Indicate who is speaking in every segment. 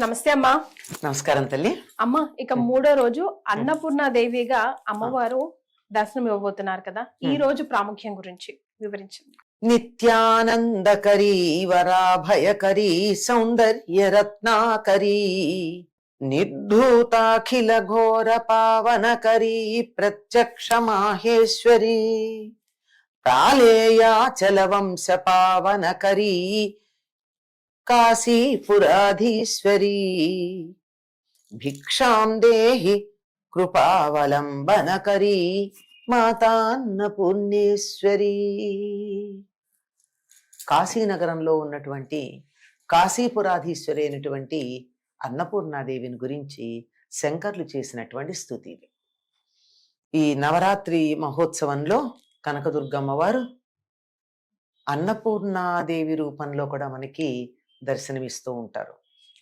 Speaker 1: నమస్తే అమ్మా.
Speaker 2: నమస్కారం తల్లి.
Speaker 1: అమ్మ, ఇక మూడో రోజు అన్నపూర్ణాదేవిగా అమ్మవారు దర్శనం ఇవ్వబోతున్నారు కదా, ఈ రోజు ప్రాముఖ్యం గురించి వివరించండి.
Speaker 2: నిత్యానందకరీ వరాభయకరీ సౌందర్య రత్నాకరీ నిర్ధూతాఖిల ఘోర పావనకరీ ప్రత్యక్ష మాహేశ్వరీ ప్రాళేయాచల వంశ పావనకరీ కాశీపురాధీశ్వరీ భిక్షాం దేహి కృపావలంబనకరీ మాతాన్నపూర్ణేశ్వరీ. కాశీనగరంలో ఉన్నటువంటి కాశీపురాధీశ్వరి అయినటువంటి అన్నపూర్ణాదేవిని గురించి శంకర్లు చేసినటువంటి స్తుతి ఇది. ఈ నవరాత్రి మహోత్సవంలో కనకదుర్గమ్మ వారు అన్నపూర్ణాదేవి రూపంలో కూడా మనకి దర్శనమిస్తూ ఉంటారు.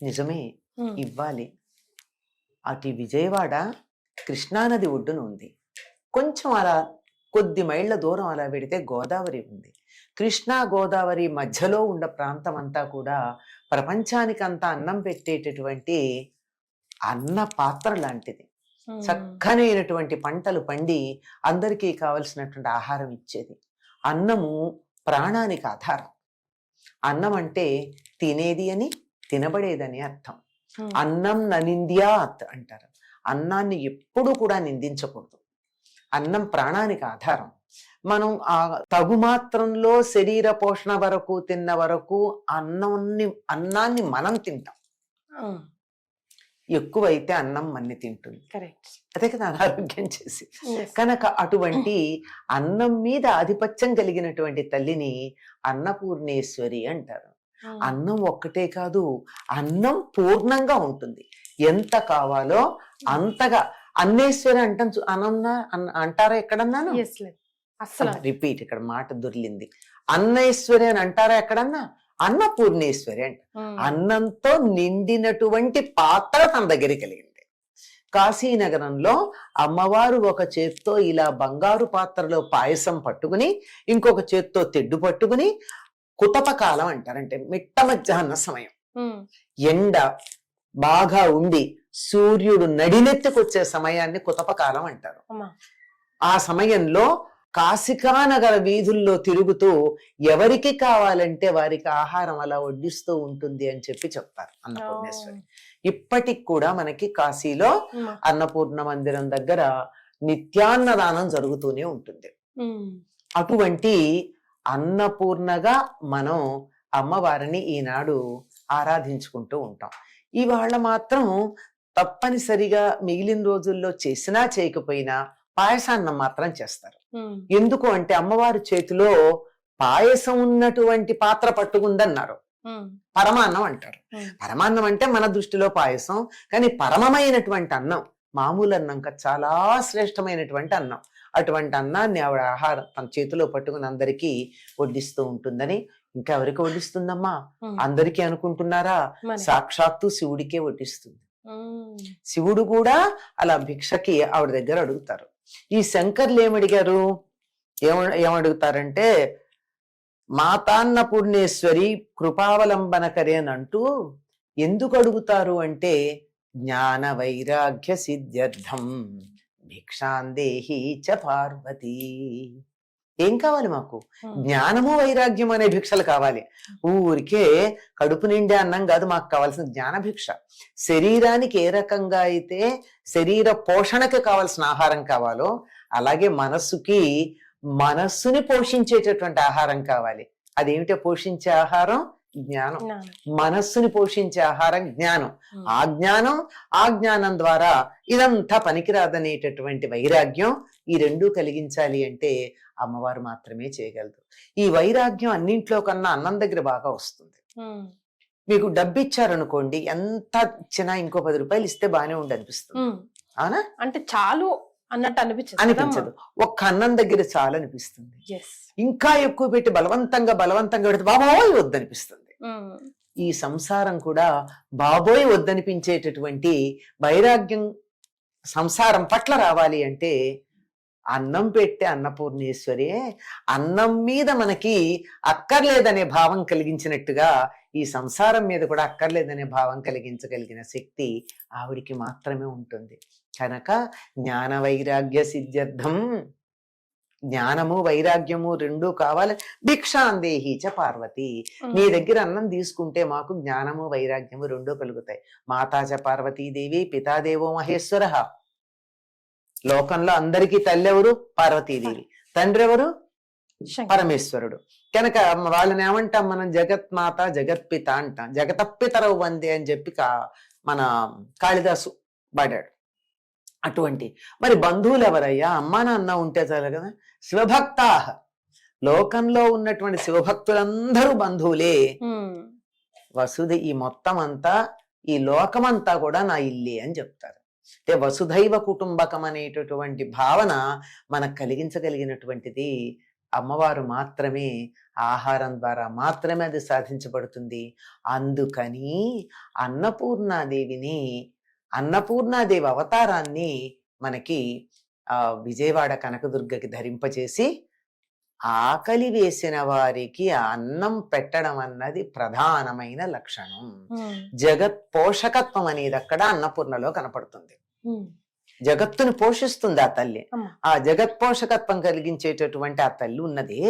Speaker 2: నిజమే, ఇవ్వాలి. అటు విజయవాడ కృష్ణానది ఒడ్డున ఉంది. కొంచెం అలా కొద్ది మైళ్ళ దూరం అలా పెడితే గోదావరి ఉంది. కృష్ణా గోదావరి మధ్యలో ఉన్న ప్రాంతం అంతా కూడా ప్రపంచానికంతా అన్నం పెట్టేటటువంటి అన్న పాత్ర లాంటిది. చక్కనైనటువంటి పంటలు పండి అందరికీ కావలసినటువంటి ఆహారం ఇచ్చేది. అన్నము ప్రాణానికి ఆధారం. అన్నం అంటే తినేది అని, తినబడేదని అర్థం. అన్నం ననింద్యాత్ అంటారు. అన్నాన్ని ఎప్పుడూ కూడా నిందించకూడదు. అన్నం ప్రాణానికి ఆధారం. మనం ఆ తగు మాత్రంలో శరీర పోషణ వరకు తిన్న వరకు అన్నాన్ని మనం తింటాం. ఎక్కువైతే అన్నం మన్ని తింటుంది. అదే కదా అనారోగ్యం చేసి. కనుక అటువంటి అన్నం మీద ఆధిపత్యం కలిగినటువంటి తల్లిని అన్నపూర్ణేశ్వరి అంటారు. అన్నం ఒక్కటే కాదు, అన్నం పూర్ణంగా ఉంటుంది. ఎంత కావాలో అంతగా. అన్నేశ్వరి అంటారా ఎక్కడన్నాను? రిపీట్, ఇక్కడ మాట దొర్లింది. అన్నేశ్వరి అని అంటారా ఎక్కడన్నా? అన్నపూర్ణేశ్వరి అంట. అన్నంతో నిండినటువంటి పాత్ర తన దగ్గర కలిగింది. కాశీనగరంలో అమ్మవారు ఒక చేత్తో ఇలా బంగారు పాత్రలో పాయసం పట్టుకుని, ఇంకొక చేత్తో తెడ్డు పట్టుకుని, కుతపకాలం అంటారంటే మిట్ట మధ్యాహ్న సమయం, ఎండ బాగా ఉండి సూర్యుడు నడినెత్తుకొచ్చే సమయాన్ని కుతపకాలం అంటారు. ఆ సమయంలో కాశికానగర వీధుల్లో తిరుగుతూ ఎవరికి కావాలంటే వారికి ఆహారం అలా వడ్డిస్తూ ఉంటుంది అని చెప్తారు అన్నపూర్ణేశ్వరి. ఇప్పటికి కూడా మనకి కాశీలో అన్నపూర్ణ మందిరం దగ్గర నిత్యాన్నదానం జరుగుతూనే ఉంటుంది. అటువంటి అన్నపూర్ణగా మనం అమ్మవారిని ఈనాడు ఆరాధించుకుంటూ ఉంటాం. ఇవాళ మాత్రం తప్పనిసరిగా మిగిలిన రోజుల్లో చేసినా చేయకపోయినా పాయసాన్నం మాత్రం చేస్తారు. ఎందుకు అంటే అమ్మవారి చేతిలో పాయసం ఉన్నటువంటి పాత్ర పట్టుకుందన్నారు. పరమాన్నం అంటారు. పరమాన్నం అంటే మన దృష్టిలో పాయసం, కానీ పరమమైనటువంటి అన్నం, మామూలు అన్నం చాలా శ్రేష్టమైనటువంటి అన్నం. అటువంటి అన్నాన్ని ఆవిడ ఆహారం తన చేతిలో పట్టుకుని అందరికీ వడ్డిస్తూ ఉంటుందని. ఇంకా ఎవరికి వడ్డిస్తుందమ్మా? అందరికీ అనుకుంటున్నారా? సాక్షాత్తు శివుడికే వడ్డిస్తుంది. శివుడు కూడా అలా భిక్షకి ఆవిడ దగ్గర అడుగుతారు. ఈ శంకర్లు ఏమడిగారు? ఏమడుగుతారంటే, మాతాన్నపూర్ణేశ్వరి కృపావలంబనకరే అని అంటూ ఎందుకు అడుగుతారు అంటే, జ్ఞాన వైరాగ్య సిద్ధ్యర్థం భిక్షాందేహి చ పార్వతీ. ఏం కావాలి మాకు? జ్ఞానము వైరాగ్యం అనే భిక్షలు కావాలి. ఊరికే కడుపు నిండే అన్నం కాదు మాకు కావాల్సిన జ్ఞాన భిక్ష. శరీరానికి ఏ రకంగా అయితే శరీర పోషణకి కావాల్సిన ఆహారం కావాలో, అలాగే మనస్సుని పోషించేటటువంటి ఆహారం కావాలి. అదేమిటో పోషించే ఆహారం? జ్ఞానం. మనస్సుని పోషించే ఆహారం జ్ఞానం. ఆ జ్ఞానం ద్వారా ఇదంతా పనికిరాదనేటటువంటి వైరాగ్యం, ఈ రెండూ కలిగించాలి అంటే అమ్మవారు మాత్రమే చేయగలదు. ఈ వైరాగ్యం అన్నింట్లో కన్నా అన్నం దగ్గర బాగా వస్తుంది. మీకు డబ్బు ఇచ్చారనుకోండి, ఎంత ఇచ్చినా ఇంకో 10 రూపాయలు ఇస్తే బానే ఉండి అనిపిస్తుంది. అవునా? అంటే చాలు అన్నట్టు అనిపించదు. ఒక్క అన్నం దగ్గర చాలు అనిపిస్తుంది. ఇంకా ఎక్కువ పెట్టి బలవంతంగా పెడితే బాబోయ్ వద్దనిపిస్తుంది. ఈ సంసారం కూడా బాబోయ్ వద్దనిపించేటటువంటి వైరాగ్యం సంసారం పట్ల రావాలి అంటే అన్నం పెట్టే అన్నపూర్ణేశ్వరి. అన్నం మీద మనకి అక్కర్లేదనే భావం కలిగించినట్టుగా ఈ సంసారం మీద కూడా అక్కర్లేదనే భావం కలిగించగలిగిన శక్తి ఆవిడికి మాత్రమే ఉంటుంది. కనుక జ్ఞాన వైరాగ్య సిద్ధ్యర్థం, జ్ఞానము వైరాగ్యము రెండూ కావాలి. భిక్షాందేహి చ పార్వతి, నీ దగ్గర అన్నం తీసుకుంటే మాకు జ్ఞానము వైరాగ్యము రెండూ కలుగుతాయి. మాతాచ పార్వతీదేవి, పితాదేవో మహేశ్వర. లోకంలో అందరికీ తల్లి ఎవరు? పార్వతీదేవి. తండ్రి ఎవరు? పరమేశ్వరుడు. కనుక వాళ్ళని ఏమంటాం మనం? జగత్మాత జగత్పిత అంటాం. జగతప్పితరవు వందే అని చెప్పి మన కాళిదాసు పాడాడు. అటువంటి మరి బంధువులు ఎవరయ్యా? అమ్మా నాన్న ఉంటే చాలు కదా. శివభక్తా, లోకంలో ఉన్నటువంటి శివభక్తులందరూ బంధువులే. వసుధ, ఈ మొత్తం అంతా, ఈ లోకమంతా కూడా నా ఇల్లే అని చెప్తారు. అంటే వసుధైవ కుటుంబకం అనేటటువంటి భావన మనకు కలిగించగలిగినటువంటిది అమ్మవారు మాత్రమే. ఆహారం ద్వారా మాత్రమే అది సాధించబడుతుంది. అందుకని అన్నపూర్ణాదేవి అవతారాన్ని మనకి విజయవాడ కనకదుర్గకి ధరింపచేసి ఆకలి వేసిన వారికి అన్నం పెట్టడం అన్నది ప్రధానమైన లక్షణం. జగత్ పోషకత్వం అనేది అక్కడ అన్నపూర్ణలో కనపడుతుంది. జగత్తుని పోషిస్తుంది ఆ తల్లి. ఆ జగత్ పోషకత్వం కలిగించేటటువంటి ఆ తల్లి ఉన్నదే,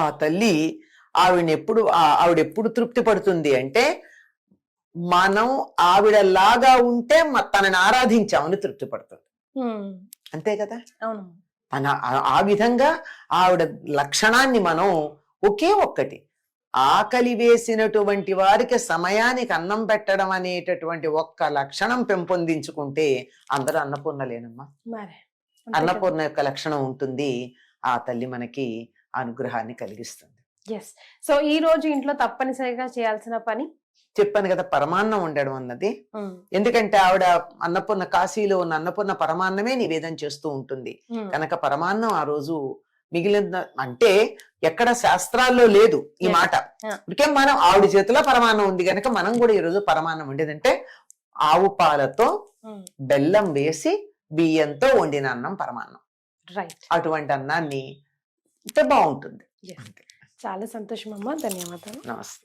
Speaker 2: ఆ తల్లి ఆవిడెప్పుడు తృప్తి పడుతుంది అంటే మనం ఆవిడలాగా ఉంటే తనని ఆరాధించామని తృప్తి పడుతుంది. అంతే కదా. ఆ విధంగా ఆవిడ లక్షణాన్ని మనం ఒకే ఒక్కటి, ఆకలి వేసినటువంటి వారికి సమయానికి అన్నం పెట్టడం అనేటటువంటి ఒక్క లక్షణం పెంపొందించుకుంటే అందరూ అన్నపూర్ణలేనమ్మా. అన్నపూర్ణ యొక్క లక్షణం ఉంటుంది. ఆ తల్లి మనకి అనుగ్రహాన్ని కలిగిస్తుంది.
Speaker 1: సో ఈ రోజు ఇంట్లో తప్పనిసరిగా చేయాల్సిన పని
Speaker 2: చెప్పాను కదా, పరమాన్నం వండడం అన్నది. ఎందుకంటే ఆవిడ అన్నపూర్ణ, కాశీలో ఉన్న అన్నపూర్ణ పరమాన్నమే నివేదన చేస్తూ ఉంటుంది. కనుక పరమాన్నం ఆ రోజు మిగిలిన, అంటే ఎక్కడ శాస్త్రాల్లో లేదు ఈ మాట. ఇప్పటికే మనం ఆవిడ చేతిలో పరమాన్నం ఉంది కనుక మనం కూడా ఈ రోజు పరమాన్నం వండేదంటే ఆవు పాలతో బెల్లం వేసి బియ్యంతో వండిన అన్నం పరమాన్నం. అటువంటి అన్నాన్ని బాగుంటుంది.
Speaker 1: చాలా సంతోషం అమ్మా, ధన్యవాదాలు.
Speaker 2: నమస్తే.